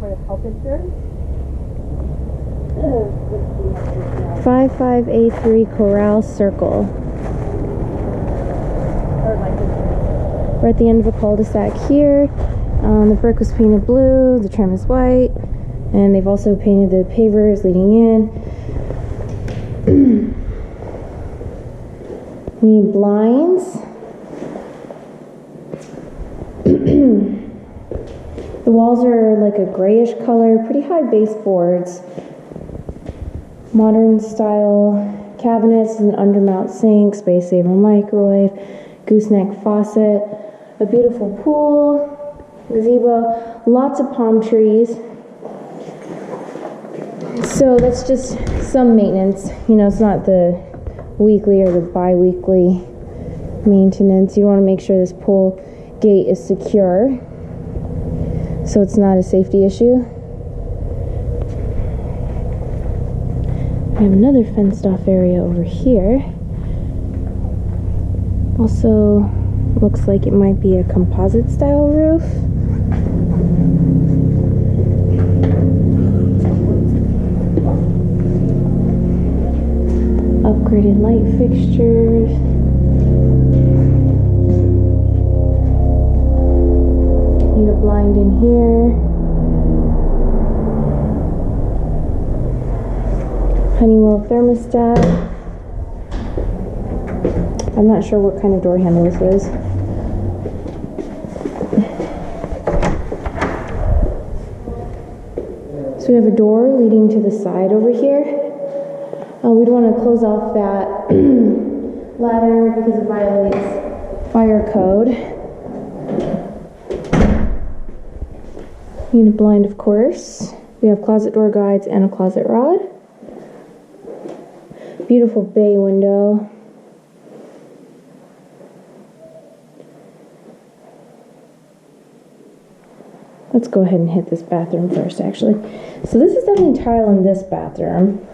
part of health insurance. 5583 Corral Circle. Or life insurance. We're at the end of a cul-de-sac here. The brick was painted blue, the trim is white, and they've also painted the pavers leading in. We need blinds. The walls are like a grayish color, pretty high baseboards. Modern style cabinets, an undermount sink, space saver microwave, gooseneck faucet, a beautiful pool, gazebo, lots of palm trees. So that's just some maintenance. You know, it's not the weekly or the bi-weekly maintenance. You want to make sure this pool gate is secure so it's not a safety issue. We have another fenced off area over here. Also looks like it might be a composite style roof. Upgraded light fixtures. Need a blind in here. Honeywell thermostat. I'm not sure what kind of door handle this is. So we have a door leading to the side over here. We'd want to close off that ladder because it violates fire code. Need a blind, of course. We have closet door guides and a closet rod. Beautiful bay window. Let's go ahead and hit this bathroom first, actually. So this is definitely tile in this bathroom.